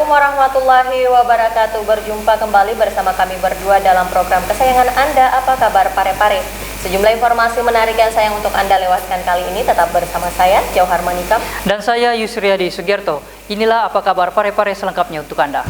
warahmatullahi wabarakatuh. Berjumpa kembali bersama kami berdua dalam program kesayangan Anda, Apa Kabar Pare-Pare. Sejumlah informasi menarik yang sayang untuk Anda lewatkan kali ini. Tetap bersama saya, Jauhar Manikam. Dan saya, Yusriadi Sugierto. Inilah Apa Kabar Pare-Pare selengkapnya untuk Anda.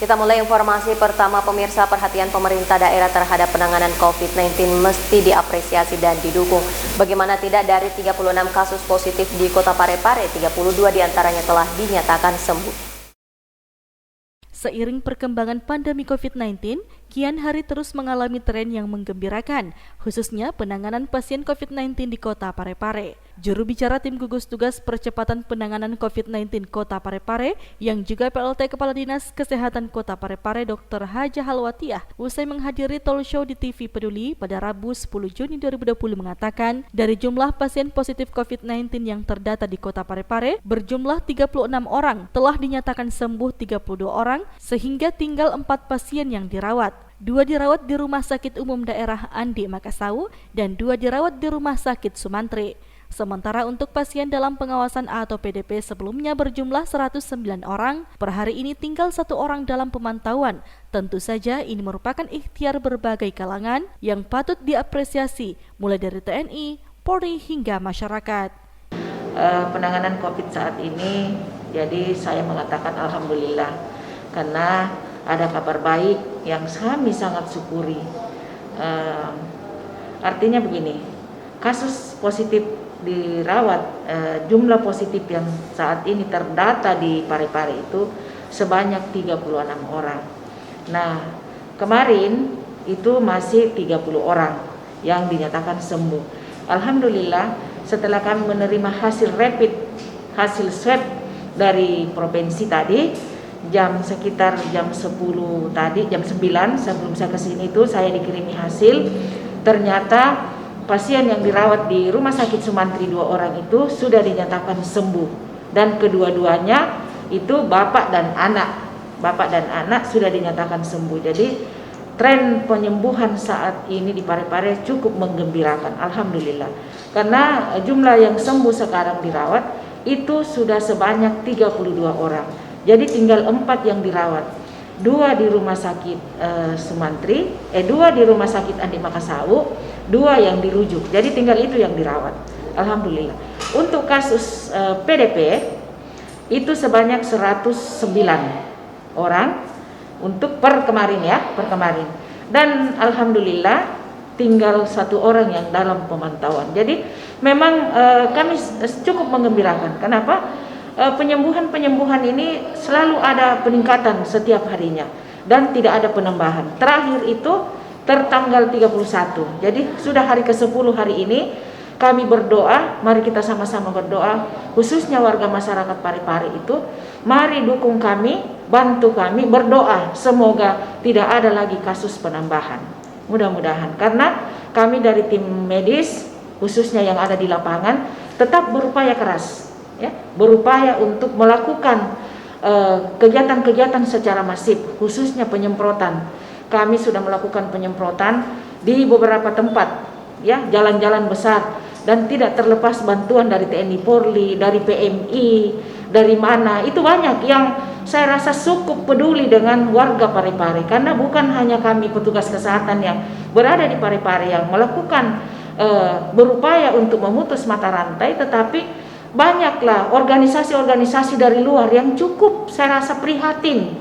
Kita mulai informasi pertama, pemirsa. Perhatian pemerintah daerah terhadap penanganan COVID-19 mesti diapresiasi dan didukung. Bagaimana tidak, dari 36 kasus positif di Kota Pare-Pare, 32 diantaranya telah dinyatakan sembuh. Seiring perkembangan pandemi COVID-19, kian hari terus mengalami tren yang menggembirakan, khususnya penanganan pasien COVID-19 di Kota Pare-Pare. Juru bicara tim gugus tugas percepatan penanganan COVID-19 Kota Pare-Pare, yang juga PLT Kepala Dinas Kesehatan Kota Pare-Pare, Dr. Haja Halwatiah, usai menghadiri talk show di TV Peduli pada Rabu 10 Juni 2020 mengatakan, dari jumlah pasien positif COVID-19 yang terdata di Kota Pare-Pare, berjumlah 36 orang, telah dinyatakan sembuh 32 orang, sehingga tinggal 4 pasien yang dirawat. 2 dirawat di Rumah Sakit Umum Daerah Andi Makassau dan 2 dirawat di Rumah Sakit Sumantri. Sementara untuk pasien dalam pengawasan atau PDP sebelumnya berjumlah 109 orang, per hari ini tinggal 1 orang dalam pemantauan. Tentu saja ini merupakan ikhtiar berbagai kalangan yang patut diapresiasi, mulai dari TNI, Polri hingga masyarakat. Penanganan COVID saat ini, jadi saya mengatakan alhamdulillah, karena ada kabar baik yang kami sangat syukuri. Artinya begini, kasus positif dirawat, jumlah positif yang saat ini terdata di Pare-Pare itu sebanyak 36 orang. Nah, kemarin itu masih 30 orang yang dinyatakan sembuh. Alhamdulillah, setelah kami menerima hasil swab dari provinsi tadi, sekitar jam 10 tadi, jam 9 sebelum saya kesini itu saya dikirimi hasil. Ternyata pasien yang dirawat di Rumah Sakit Sumantri 2 orang itu sudah dinyatakan sembuh, dan kedua-duanya itu bapak dan anak sudah dinyatakan sembuh. Jadi tren penyembuhan saat ini di Pare-Pare cukup menggembirakan, alhamdulillah, karena jumlah yang sembuh sekarang dirawat itu sudah sebanyak 32 orang. Jadi tinggal 4 yang dirawat, 2 di Rumah Sakit Sumantri, 2 di Rumah Sakit Andi Makassau, 2 yang dirujuk. Jadi tinggal itu yang dirawat, alhamdulillah. Untuk kasus PDP itu sebanyak 109 orang untuk per kemarin. Dan alhamdulillah tinggal 1 orang yang dalam pemantauan. Jadi memang kami cukup menggembirakan. Kenapa? Penyembuhan ini selalu ada peningkatan setiap harinya dan tidak ada penambahan. Terakhir itu tertanggal 31. Jadi sudah hari ke-10 hari ini kami berdoa, mari kita sama-sama berdoa, khususnya warga masyarakat Pare-Pare itu, mari dukung kami, bantu kami berdoa semoga tidak ada lagi kasus penambahan. Mudah-mudahan, karena kami dari tim medis khususnya yang ada di lapangan tetap berupaya keras, berupaya untuk melakukan kegiatan-kegiatan secara masif, khususnya penyemprotan. Kami sudah melakukan penyemprotan di beberapa tempat, jalan-jalan besar, dan tidak terlepas bantuan dari TNI Polri, dari PMI, dari mana, itu banyak yang saya rasa cukup peduli dengan warga Pare-Pare, karena bukan hanya kami petugas kesehatan yang berada di Pare-Pare yang melakukan berupaya untuk memutus mata rantai, tetapi banyaklah organisasi-organisasi dari luar yang cukup saya rasa prihatin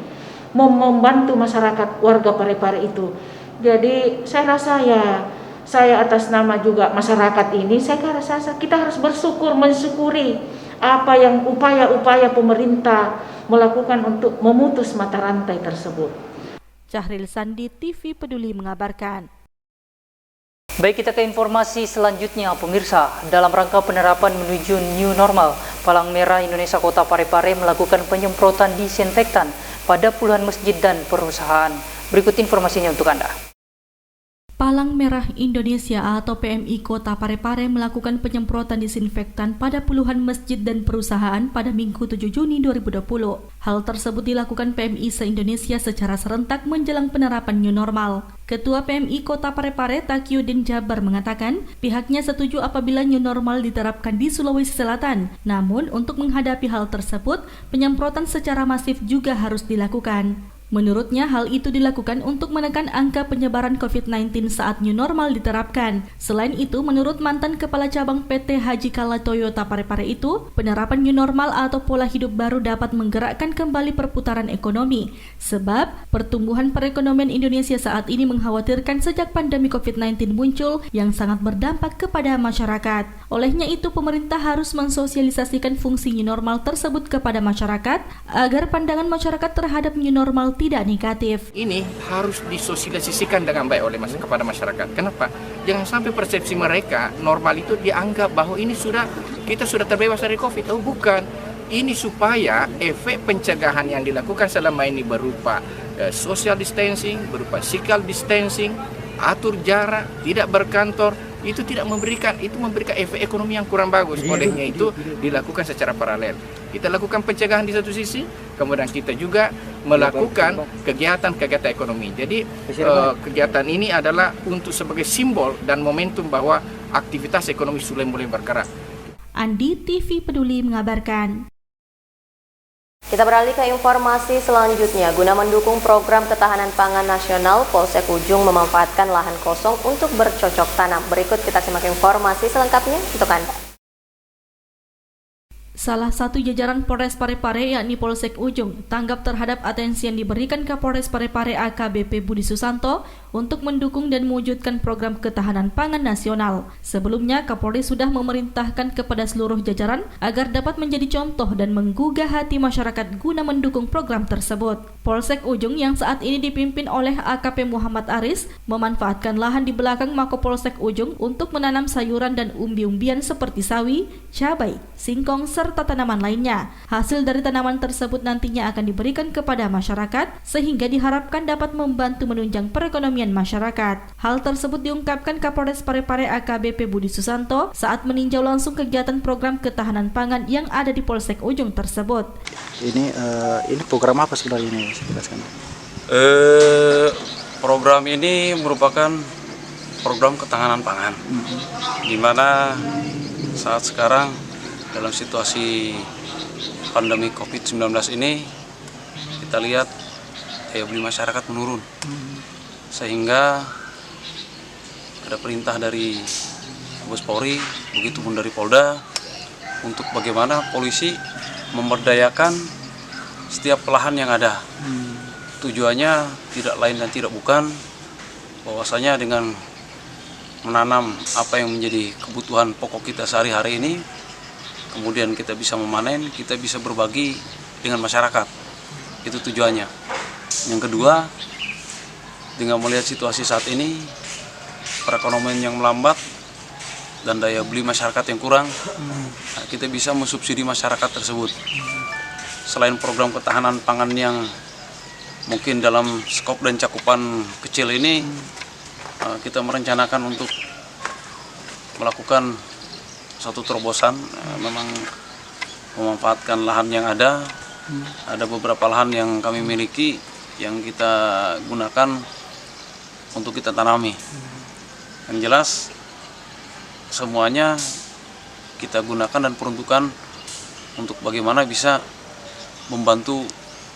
membantu masyarakat warga Pare-Pare itu. Jadi saya rasa saya atas nama juga masyarakat ini, saya rasa kita harus mensyukuri apa yang upaya-upaya pemerintah melakukan untuk memutus mata rantai tersebut. Cahril Sandi, TV Peduli mengabarkan. Baik, kita ke informasi selanjutnya, pemirsa. Dalam rangka penerapan menuju new normal, Palang Merah Indonesia Kota Pare-Pare melakukan penyemprotan disinfektan pada puluhan masjid dan perusahaan. Berikut informasinya untuk Anda. Palang Merah Indonesia atau PMI Kota Parepare melakukan penyemprotan disinfektan pada puluhan masjid dan perusahaan pada Minggu 7 Juni 2020. Hal tersebut dilakukan PMI se-Indonesia secara serentak menjelang penerapan new normal. Ketua PMI Kota Parepare Taqiyuddin Jabar mengatakan pihaknya setuju apabila new normal diterapkan di Sulawesi Selatan. Namun untuk menghadapi hal tersebut, penyemprotan secara masif juga harus dilakukan. Menurutnya, hal itu dilakukan untuk menekan angka penyebaran COVID-19 saat new normal diterapkan. Selain itu, menurut mantan Kepala Cabang PT Haji Kala Toyota Parepare itu, penerapan new normal atau pola hidup baru dapat menggerakkan kembali perputaran ekonomi. Sebab, pertumbuhan perekonomian Indonesia saat ini mengkhawatirkan sejak pandemi COVID-19 muncul yang sangat berdampak kepada masyarakat. Olehnya itu, pemerintah harus mensosialisasikan fungsi new normal tersebut kepada masyarakat agar pandangan masyarakat terhadap new normal tidak negatif. Ini harus disosialisasikan dengan baik oleh kepada masyarakat. Kenapa? Jangan sampai persepsi mereka normal itu dianggap bahwa ini kita sudah terbebas dari COVID. Oh bukan. Ini supaya efek pencegahan yang dilakukan selama ini berupa social distancing, berupa physical distancing, atur jarak, tidak berkantor, itu memberikan efek ekonomi yang kurang bagus. Olehnya itu dilakukan secara paralel. Kita lakukan pencegahan di satu sisi, kemudian kita juga melakukan kegiatan ekonomi. Jadi kegiatan ini adalah untuk sebagai simbol dan momentum bahwa aktivitas ekonomi sudah mulai bergerak. Andi TV Peduli mengabarkan. Kita beralih ke informasi selanjutnya. Guna mendukung program ketahanan pangan nasional, Polsek Ujung memanfaatkan lahan kosong untuk bercocok tanam. Berikut kita simak informasi selengkapnya untuk Anda. Salah satu jajaran Polres Parepare yakni Polsek Ujung tanggap terhadap atensi yang diberikan Kapolres Parepare AKBP Budi Susanto untuk mendukung dan mewujudkan program ketahanan pangan nasional. Sebelumnya, Kapolri sudah memerintahkan kepada seluruh jajaran agar dapat menjadi contoh dan menggugah hati masyarakat guna mendukung program tersebut. Polsek Ujung yang saat ini dipimpin oleh AKP Muhammad Aris memanfaatkan lahan di belakang Mako Polsek Ujung untuk menanam sayuran dan umbi-umbian seperti sawi, cabai, singkong, serta tanaman lainnya. Hasil dari tanaman tersebut nantinya akan diberikan kepada masyarakat sehingga diharapkan dapat membantu menunjang perekonomian masyarakat. Hal tersebut diungkapkan Kapolres Parepare AKBP Budi Susanto saat meninjau langsung kegiatan program ketahanan pangan yang ada di Polsek Ujung tersebut. Ini program apa sebenarnya ini? Jelaskan. Program ini merupakan program ketahanan pangan, di mana saat sekarang dalam situasi pandemi COVID-19 ini kita lihat daya beli masyarakat menurun, sehingga ada perintah dari Mabes Polri, begitupun dari Polda, untuk bagaimana polisi memberdayakan setiap lahan yang ada. Tujuannya tidak lain dan tidak bukan bahwasanya dengan menanam apa yang menjadi kebutuhan pokok kita sehari-hari ini, kemudian kita bisa memanen, kita bisa berbagi dengan masyarakat. Itu tujuannya. Yang kedua, dengan melihat situasi saat ini, perekonomian yang melambat dan daya beli masyarakat yang kurang, kita bisa mensubsidi masyarakat tersebut. Selain program ketahanan pangan yang mungkin dalam skop dan cakupan kecil ini, kita merencanakan untuk melakukan satu terobosan, memang memanfaatkan lahan yang ada. Ada beberapa lahan yang kami miliki yang kita gunakan untuk kita tanami. Yang jelas semuanya kita gunakan dan peruntukan untuk bagaimana bisa membantu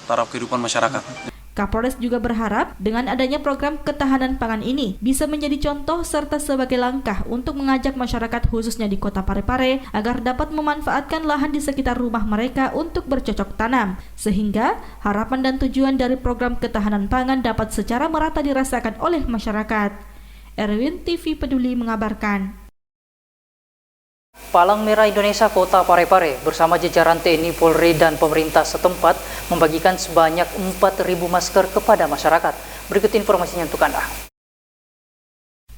taraf kehidupan masyarakat. Kapolres juga berharap dengan adanya program ketahanan pangan ini bisa menjadi contoh serta sebagai langkah untuk mengajak masyarakat khususnya di Kota Parepare agar dapat memanfaatkan lahan di sekitar rumah mereka untuk bercocok tanam, sehingga harapan dan tujuan dari program ketahanan pangan dapat secara merata dirasakan oleh masyarakat. Erwin TV Peduli mengabarkan. Palang Merah Indonesia Kota Parepare bersama jajaran TNI, Polri, dan pemerintah setempat membagikan sebanyak 4.000 masker kepada masyarakat. Berikut informasinya untuk Anda.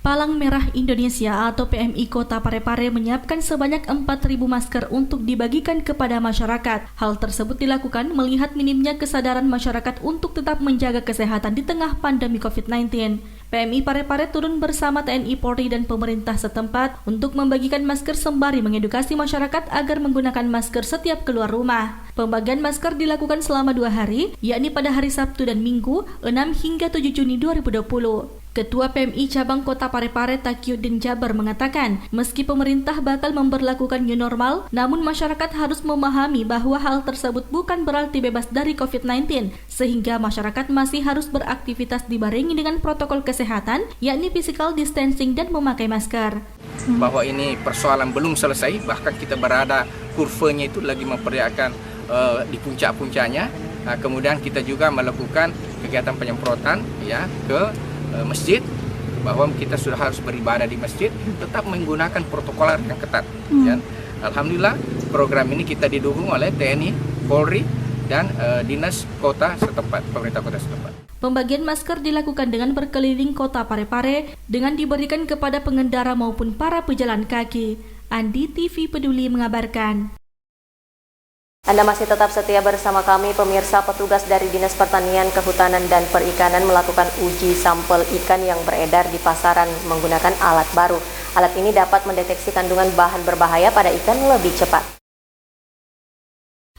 Palang Merah Indonesia atau PMI Kota Parepare menyiapkan sebanyak 4.000 masker untuk dibagikan kepada masyarakat. Hal tersebut dilakukan melihat minimnya kesadaran masyarakat untuk tetap menjaga kesehatan di tengah pandemi COVID-19. PMI Parepare turun bersama TNI Polri dan pemerintah setempat untuk membagikan masker sembari mengedukasi masyarakat agar menggunakan masker setiap keluar rumah. Pembagian masker dilakukan selama 2 hari, yakni pada hari Sabtu dan Minggu, 6 hingga 7 Juni 2020. Ketua PMI Cabang Kota Parepare Taqiyuddin Jabar mengatakan, meski pemerintah bakal memberlakukan new normal, namun masyarakat harus memahami bahwa hal tersebut bukan berarti bebas dari COVID-19, sehingga masyarakat masih harus beraktivitas dibarengi dengan protokol kesehatan, yakni physical distancing dan memakai masker. Bahwa ini persoalan belum selesai, bahkan kita berada kurvanya itu lagi memperlihatkan di puncak-puncaknya. Kemudian kita juga melakukan kegiatan penyemprotan ya ke masjid, bahwa kita sudah harus beribadah di masjid tetap menggunakan protokol yang ketat. Ya. Alhamdulillah program ini kita didukung oleh TNI, Polri, dan dinas kota setempat, pemerintah kota setempat. Pembagian masker dilakukan dengan berkeliling kota Parepare dengan diberikan kepada pengendara maupun para pejalan kaki. Andi TV Peduli mengabarkan. Anda masih tetap setia bersama kami, pemirsa. Petugas dari Dinas Pertanian, Kehutanan, dan Perikanan melakukan uji sampel ikan yang beredar di pasaran menggunakan alat baru. Alat ini dapat mendeteksi kandungan bahan berbahaya pada ikan lebih cepat.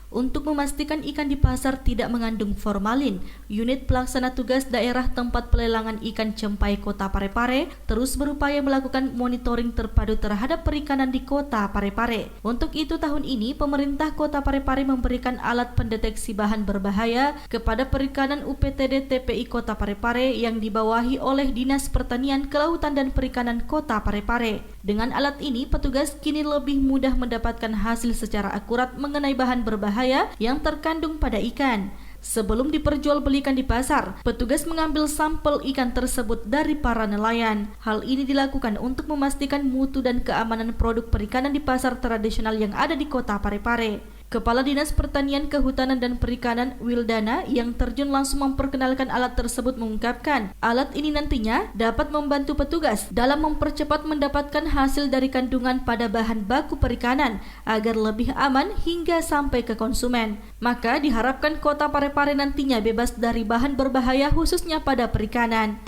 Untuk memastikan ikan di pasar tidak mengandung formalin, unit pelaksana tugas daerah tempat pelelangan ikan Cempai Kota Parepare terus berupaya melakukan monitoring terpadu terhadap perikanan di Kota Parepare. Untuk itu tahun ini pemerintah Kota Parepare memberikan alat pendeteksi bahan berbahaya kepada perikanan UPTD TPI Kota Parepare yang dibawahi oleh Dinas Pertanian, Kelautan, dan Perikanan Kota Parepare. Dengan alat ini, petugas kini lebih mudah mendapatkan hasil secara akurat mengenai bahan berbahaya yang terkandung pada ikan. Sebelum diperjualbelikan di pasar, petugas mengambil sampel ikan tersebut dari para nelayan. Hal ini dilakukan untuk memastikan mutu dan keamanan produk perikanan di pasar tradisional yang ada di Kota Parepare. Kepala Dinas Pertanian, Kehutanan, dan Perikanan Wildana yang terjun langsung memperkenalkan alat tersebut mengungkapkan, alat ini nantinya dapat membantu petugas dalam mempercepat mendapatkan hasil dari kandungan pada bahan baku perikanan agar lebih aman hingga sampai ke konsumen. Maka diharapkan Kota Parepare nantinya bebas dari bahan berbahaya khususnya pada perikanan.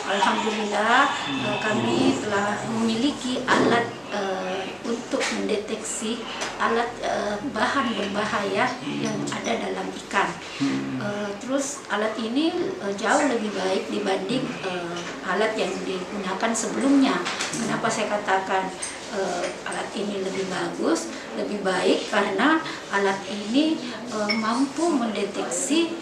Alhamdulillah kami telah memiliki alat untuk mendeteksi alat bahan berbahaya yang ada dalam ikan. Terus alat ini jauh lebih baik dibanding alat yang digunakan sebelumnya. Kenapa saya katakan alat ini lebih bagus, lebih baik? Karena alat ini mampu mendeteksi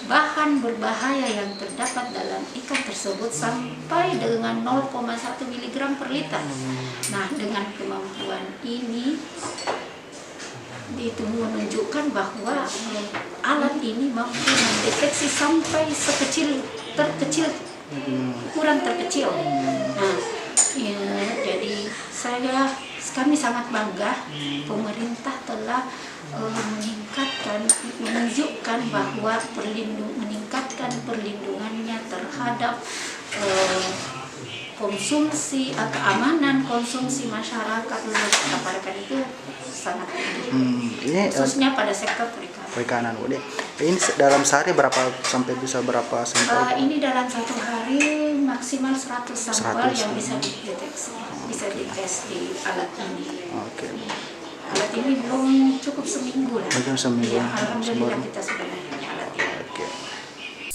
bahan berbahaya yang terdapat dalam ikan tersebut sampai dengan 0,1 mg per liter. Nah, dengan kemampuan ini itu menunjukkan bahwa alat ini mampu mendeteksi sampai terkecil, ukuran terkecil. Nah, ya, jadi kami sangat bangga pemerintah telah menunjukkan bahwa meningkatkan perlindungannya terhadap konsumsi atau keamanan konsumsi masyarakat luar Kota Parepare itu sangat tinggi, khususnya pada sektor perikanan. Ini dalam sehari sampai bisa berapa sampel? Ini dalam satu hari maksimal 100 sampel yang bisa dideteksi, bisa dites di alat ini. Oke. Alat ini belum cukup seminggu lah. Ya, alhamdulillah kita sudah mempunyai alat ini.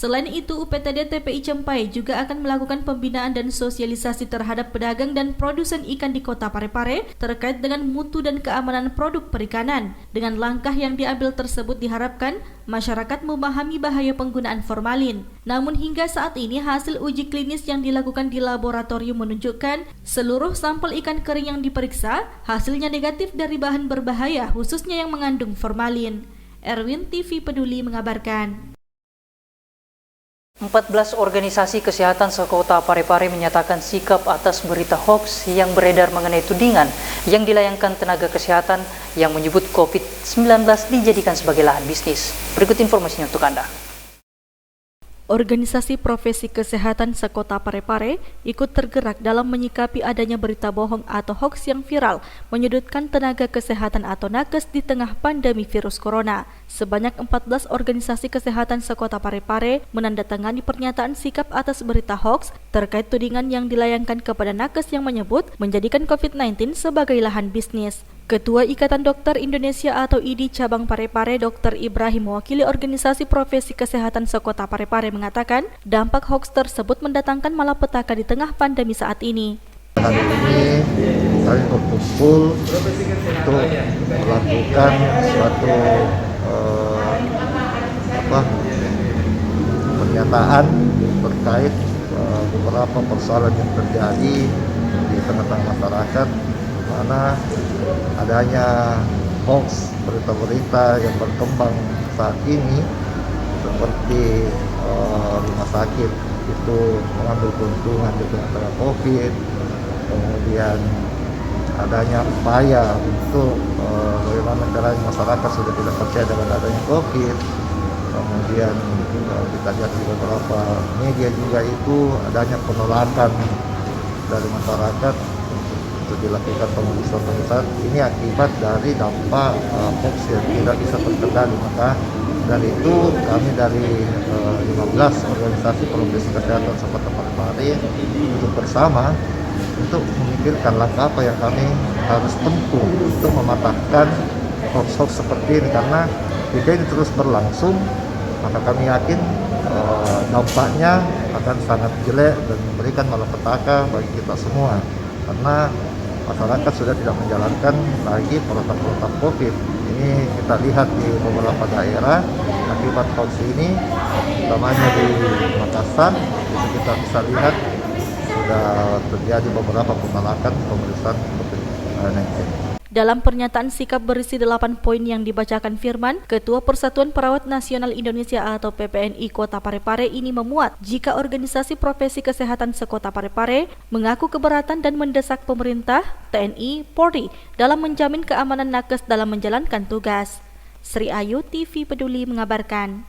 Selain itu, UPTD TPI Cempai juga akan melakukan pembinaan dan sosialisasi terhadap pedagang dan produsen ikan di Kota Parepare terkait dengan mutu dan keamanan produk perikanan. Dengan langkah yang diambil tersebut diharapkan masyarakat memahami bahaya penggunaan formalin. Namun hingga saat ini hasil uji klinis yang dilakukan di laboratorium menunjukkan seluruh sampel ikan kering yang diperiksa hasilnya negatif dari bahan berbahaya khususnya yang mengandung formalin. Erwin TV Peduli mengabarkan. 14 organisasi kesehatan sekota Parepare menyatakan sikap atas berita hoax yang beredar mengenai tudingan yang dilayangkan tenaga kesehatan yang menyebut COVID-19 dijadikan sebagai lahan bisnis. Berikut informasinya untuk Anda. Organisasi Profesi Kesehatan Sekota Parepare ikut tergerak dalam menyikapi adanya berita bohong atau hoaks yang viral menyudutkan tenaga kesehatan atau nakes di tengah pandemi virus corona. Sebanyak 14 organisasi kesehatan Sekota Parepare menandatangani pernyataan sikap atas berita hoaks terkait tudingan yang dilayangkan kepada nakes yang menyebut menjadikan COVID-19 sebagai lahan bisnis. Ketua Ikatan Dokter Indonesia atau IDI Cabang Parepare, Dr. Ibrahim, mewakili Organisasi Profesi Kesehatan Sekota Parepare mengatakan dampak hoaks tersebut mendatangkan malapetaka di tengah pandemi saat ini. Hari ini kami berkumpul untuk melakukan suatu pernyataan terkait beberapa persoalan yang terjadi di tengah-tengah masyarakat, di mana adanya hoax berita-berita yang berkembang saat ini seperti rumah sakit itu mengambil keuntungan di tengah-tengah COVID, kemudian adanya upaya untuk bagaimana caranya masyarakat sudah tidak percaya dengan adanya COVID, kemudian kita lihat di beberapa media juga itu adanya penolakan dari masyarakat untuk dilakukan pemeriksaan. Ini akibat dari dampak hoax yang tidak bisa terkendali. Maka dari itu kami dari 15 organisasi profesi kesehatan Sekota Parepare untuk bersama untuk memikirkan langkah apa yang kami harus tempuh untuk mematahkan hoax-hoax seperti ini, karena jika ini terus berlangsung maka kami yakin dampaknya akan sangat jelek dan memberikan malapetaka bagi kita semua, karena masyarakat sudah tidak menjalankan lagi protokol COVID. Ini kita lihat di beberapa daerah akibat hoax ini, utamanya di Makassar, itu kita bisa lihat sudah terjadi beberapa penolakan pemeriksaan COVID-19. Dalam pernyataan sikap berisi 8 poin yang dibacakan Firman, Ketua Persatuan Perawat Nasional Indonesia atau PPNI Kota Parepare ini memuat jika Organisasi Profesi Kesehatan Sekota Parepare mengaku keberatan dan mendesak pemerintah, TNI, Polri dalam menjamin keamanan nakes dalam menjalankan tugas. Sri Ayu, TV Peduli mengabarkan.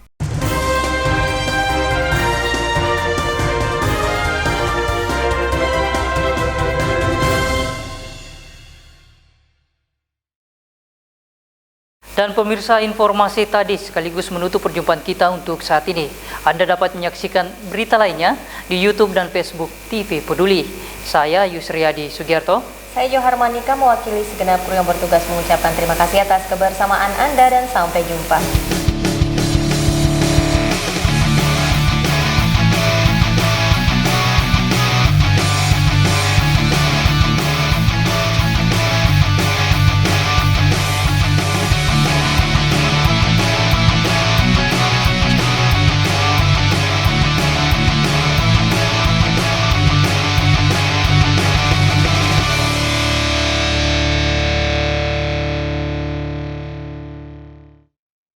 Dan pemirsa, informasi tadi sekaligus menutup perjumpaan kita untuk saat ini. Anda dapat menyaksikan berita lainnya di YouTube dan Facebook TV Peduli. Saya Yusriyadi Sugiarto. Saya Johar Manika mewakili segenap kru yang bertugas mengucapkan terima kasih atas kebersamaan Anda dan sampai jumpa.